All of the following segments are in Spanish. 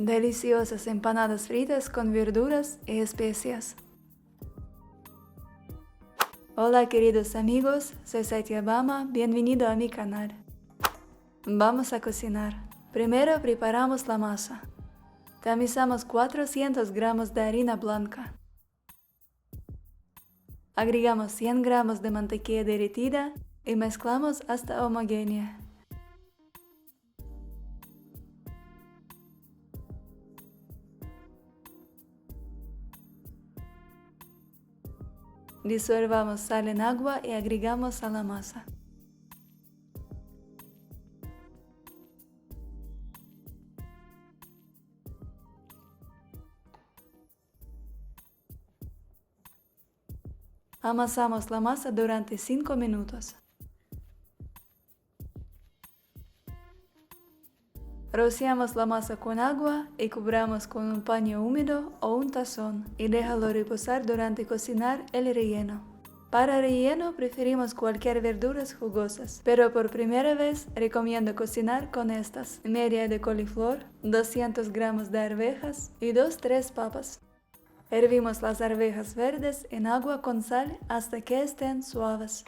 Deliciosas empanadas fritas con verduras y especias. Hola queridos amigos, soy Satyabama, bienvenido a mi canal. Vamos a cocinar. Primero preparamos la masa. Tamizamos 400 gramos de harina blanca. Agregamos 100 gramos de mantequilla derretida y mezclamos hasta homogénea. Disuelvamos sal en agua y agregamos a la masa. Amasamos la masa durante 5 minutos. Rociamos la masa con agua y cubramos con un paño húmedo o un tazón y déjalo reposar durante cocinar el relleno. Para relleno preferimos cualquier verduras jugosas, pero por primera vez recomiendo cocinar con estas: media de coliflor, 200 gramos de arvejas y 2-3 papas. Hervimos las arvejas verdes en agua con sal hasta que estén suaves.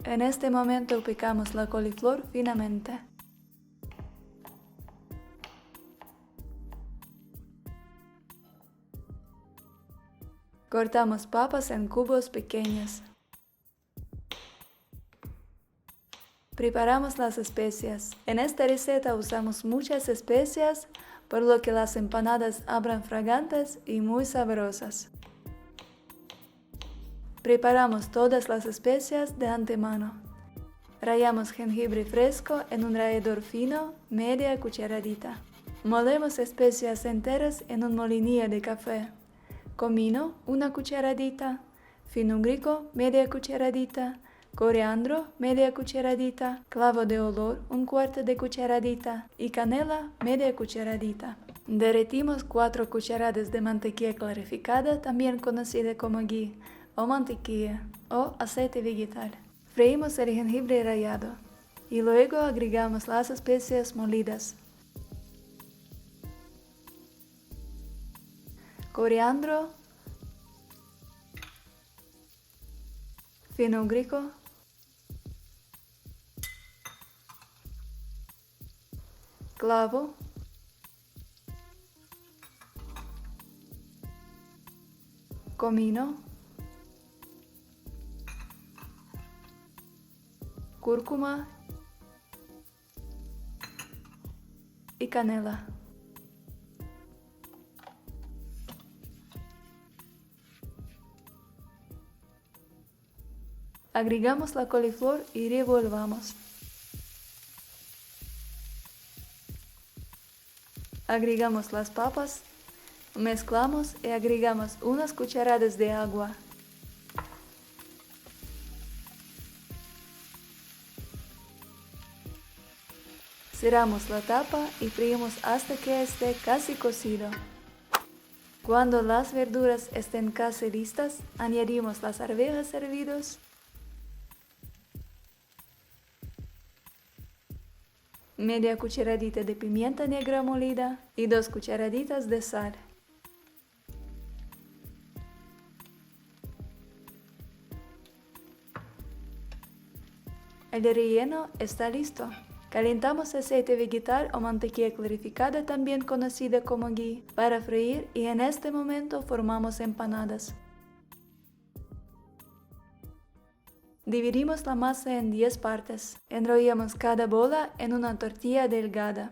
En este momento picamos la coliflor finamente. Cortamos papas en cubos pequeños. Preparamos las especias. En esta receta usamos muchas especias, por lo que las empanadas abran fragantes y muy sabrosas. Preparamos todas las especias de antemano. Rallamos jengibre fresco en un rallador fino, media cucharadita. Molemos especias enteras en un molinillo de café. Comino, 1 cucharadita. Fenugreco, media cucharadita. Coriandro, media cucharadita. Clavo de olor, 1/4 de cucharadita. Y canela, media cucharadita. Derretimos 4 cucharadas de mantequilla clarificada, también conocida como ghee, o mantequilla, o aceite vegetal. Freímos el jengibre rallado y luego agregamos las especias molidas. Coriandro, fenugreco, clavo, comino, cúrcuma y canela. Agregamos la coliflor y revolvamos. Agregamos las papas, mezclamos y agregamos unas cucharadas de agua. Cerramos la tapa y freímos hasta que esté casi cocido. Cuando las verduras estén casi listas, añadimos las arvejas hervidas, media cucharadita de pimienta negra molida y 2 cucharaditas de sal. El relleno está listo. Calentamos aceite vegetal o mantequilla clarificada, también conocida como ghee, para freír y en este momento formamos empanadas. Dividimos la masa en 10 partes. Enrollamos cada bola en una tortilla delgada.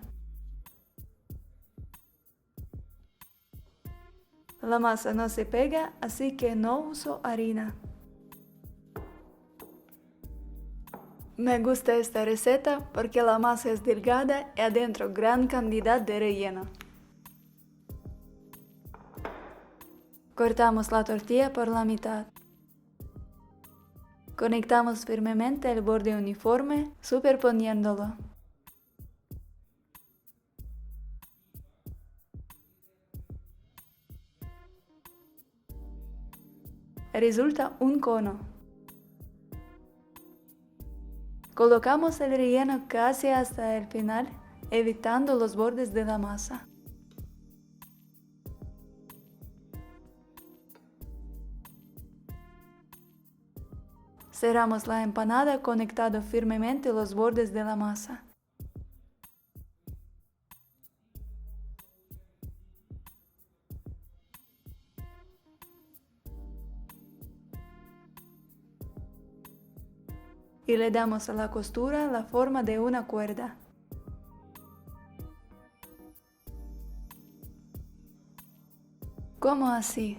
La masa no se pega, así que no uso harina. Me gusta esta receta porque la masa es delgada y adentro gran cantidad de relleno. Cortamos la tortilla por la mitad. Conectamos firmemente el borde uniforme, superponiéndolo. Resulta un cono. Colocamos el relleno casi hasta el final, evitando los bordes de la masa. Cerramos la empanada conectando firmemente los bordes de la masa. Y le damos a la costura la forma de una cuerda. Como así.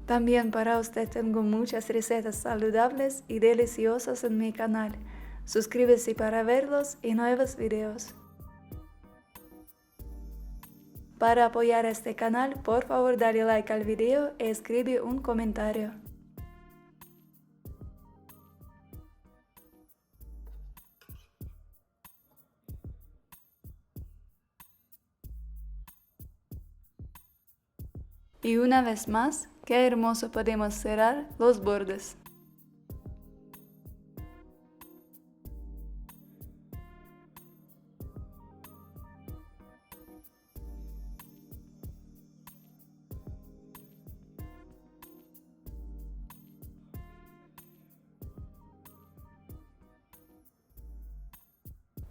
También para usted tengo muchas recetas saludables y deliciosas en mi canal. Suscríbase para verlos y nuevos videos. Para apoyar este canal, por favor dale like al video y escribe un comentario. Y una vez más, qué hermoso podemos cerrar los bordes.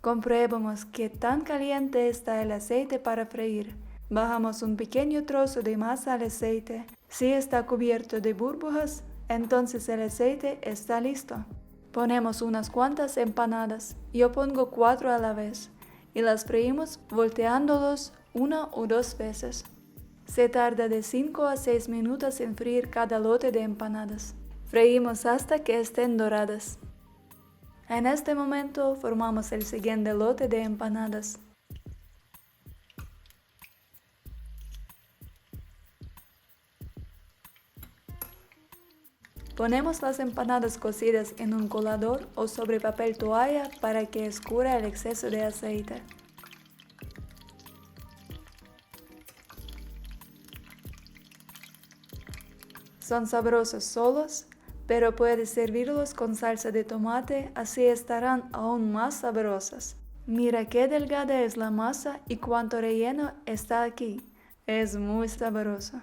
Comprobemos qué tan caliente está el aceite para freír. Bajamos un pequeño trozo de masa al aceite. Si está cubierto de burbujas, entonces el aceite está listo. Ponemos unas cuantas empanadas. Yo pongo 4 a la vez y las freímos volteándolos 1 o 2 veces. Se tarda de 5 a 6 minutos en freír cada lote de empanadas. Freímos hasta que estén doradas. En este momento formamos el siguiente lote de empanadas. Ponemos las empanadas cocidas en un colador o sobre papel toalla para que escurra el exceso de aceite. Son sabrosos solos, pero puedes servirlos con salsa de tomate, así estarán aún más sabrosas. Mira qué delgada es la masa y cuánto relleno está aquí. Es muy sabroso.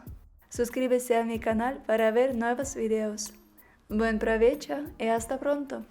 Suscríbete a mi canal para ver nuevos videos. Buen provecho y hasta pronto.